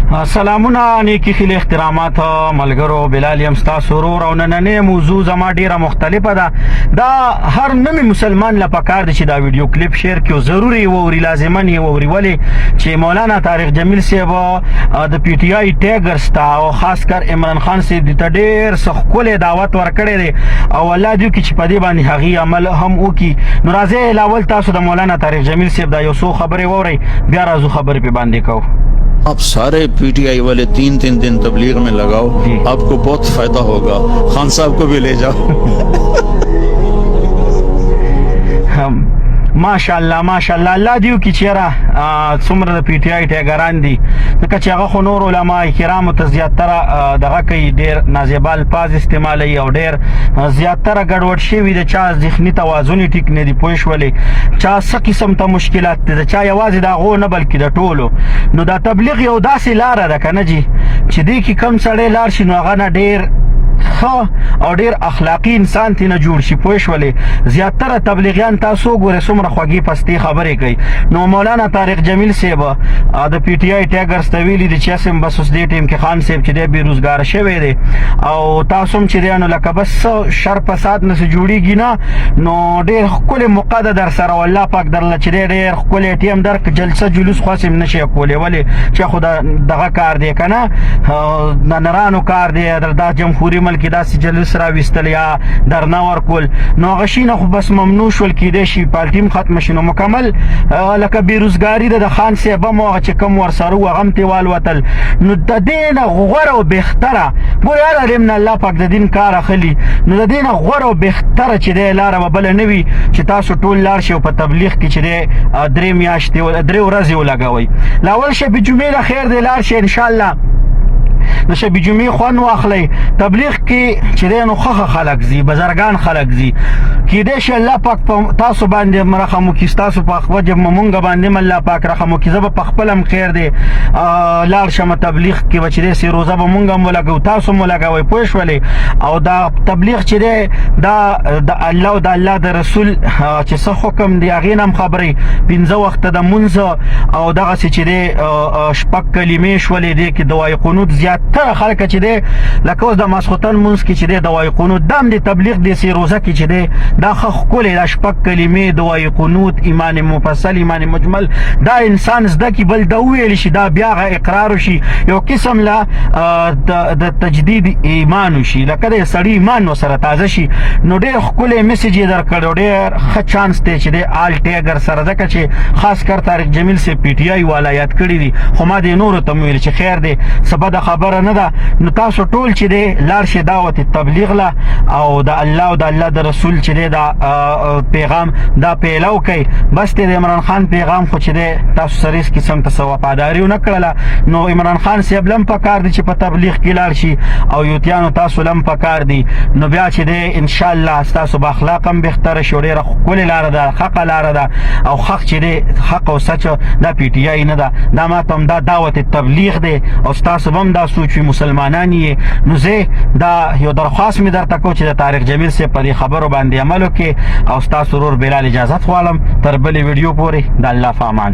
سلامونه نیکی خیل احترامات ملګرو بلال یم ستاسو ورور او نننې موضوع زما ډیره مختلفه ده دا هر نوی مسلمان له پکار دی چې دا ویډیو کلیپ شیر کړي ضروري ووري لازمن یې ووري ولې چې مولانا طارق جمیل صاحب د پی ټی آی ټیګرز ته او خاص کر عمران خان صاحب د ډیر سخت دعوت ورکړی دی او الله دې کې چې په دې باندې هغه عمل هم وکړي نو راځي لاول تاسو د مولانا طارق جمیل صاحب دا یو څو خبرې ووري بیا راځو خبرې په باندې کوو आप सारे पीटीआई वाले 3-3 दिन तबलीग में लगाओ, आपको बहुत फायदा होगा। खान साहब को भी ले जाओ। ماشاءالله ماشاءالله الله دیو کی چیرې څومره د پی ټی آی ټیګران دي ځکه چې هغه خو نور علما کرامو ته زیاتره دغه کوي ډېر نازیبه الفاظ استعمالوي او ډېر زیاتره ګډوډ شوي د چا ذهني توازن یې ټیک نه دی پوه شولې چا څه قسم ته مشکلات دي د چا یوازې د هغو نه بلکې د ټولو نو دا تبلیغ یو داسې لاره ده که نه جي چې دې کې کم سړی لاړ شي نو هغه نه ډېر او ډیر اخلاقی انسان تی نه جوړ شي پوه شولې زیاتره تبلیغیان تاسو ګوره څومره خوږې پستې خبرې کوي نو مولانا طارق جمیل صاحب د پی ټی آی ټیګرز ته ویلي دي چې اسم بس اوس دې ټیم کې خان صاحب چې دی بیروزګار شوی دی او تاسو هم چې دی نو لکه بس شر فساد نه جوړیږي نه نو ډیر ښکلې موقع ده در سره والله پاک درله چې ډیر ښکلې ټیم درک جلسه جلوس خاص هم نشي کولی ولې چې خو دغه کار دی که نه د نرانو کار دی دا جمهوري ملک داسې جلوس راویستل یا درنا ورکول نو هغه شي نه خو بس ممنوع شول کیدای شي پارټي هم ختمه شي نو مکمل لکه بیروزګاري د خان صاحب هم هغه چې کوم ورسره و هغه هم ترې والوتل نو د دې نه غوره او بهتره ګورې هر علم نه الله پاک د دین کار اخلي نو د دې نه غوره او بهتره چې دی لاره به بله نه وي چې تاسو ټول لاړ شئ او په تبلیغ کې چې دی 3 میاشتې 3 ورځې ولګوئ لاول شب جمعې له خیر دی لاړ شئ انشاءالله د شب جمعې خوند واخلئ تبلیغ کې چې دی نو ښه خلک ځي بزرګان خلک ځي کیدای شي الله پاک په تاسو باندې رحم وکړي ستاسو په وجه مونږ باندې هم الله پاک رحم وکړي زه به په خپل هم خیر دی لاړ شم تبلیغ کې به چې دی سي روزه به مونږ هم ولګوو تاسو هم ولګوئ پوه شولې او دا تبلیغ چې دی دا د الله او د الله د رسول چې څه حکم دی هغې نه هم خبرې 5 وخته د مونځ او دغسې چې دی شپږ کلمې شولې دی کې دوای قنوت زیاتره خلک چې دی لکه اوس د ماسخوتن مونځ کې چې دی دوای قنوت دا هم د تبلیغ د سي روزه کې چې دی دا ښکلې دا شپږ کلمې دوای قنوت ایمان مفصل ایمان مجمل دا انسان زده کي بل دا وویل شي دا بیا هغه اقرار وشي یو قسم له د تجدید ایمان وشي لکه د سړي ایمان ورسره تازه شي نو ډېر ښکلی میسج یې درکړی ډېر ښه چانس دی چې دی آل ټیګر سره ځکه چې خاص کر طارق جمیل صاحب پی ټی آی والا یاد کړي دي خو ما دې نورو ته ویل چې خیر دی څه بده خبره نه ده نو تاسو ټول چې دی لاړ شئ دعوت تبلیغ له او د الله او د الله د رسول چې دی دا پیغام دا پیلو کوي بس د عمران خان پیغام خو چې دی تاسو سره هېڅ قسم ته څه وفاداري ونه کړله نو عمران خان صاحب له هم پکار دی چې په تبلیغ کې لاړ شي او یوتیانو تاسو له هم پکار دی نو بیا چې دی انشاءالله ستاسو به اخلاق هم بهتره شي ډېره ښکلې لاره ده حقه لاره ده او حق چې دی حق او سچ دا پی ټی آی نه ده دا ما ته هم دا دعوت تبلیغ دی او ستاسو به هم دا سوچ وي مسلمانان یې نو زه دا یو درخواست مې درته کوم چې د طارق جمیل صاحب په دې خبرو باندې عمل وکړي او ستاسو ورور بلال اجازت غواړم تر بلې ویډیو پورې د الله په امان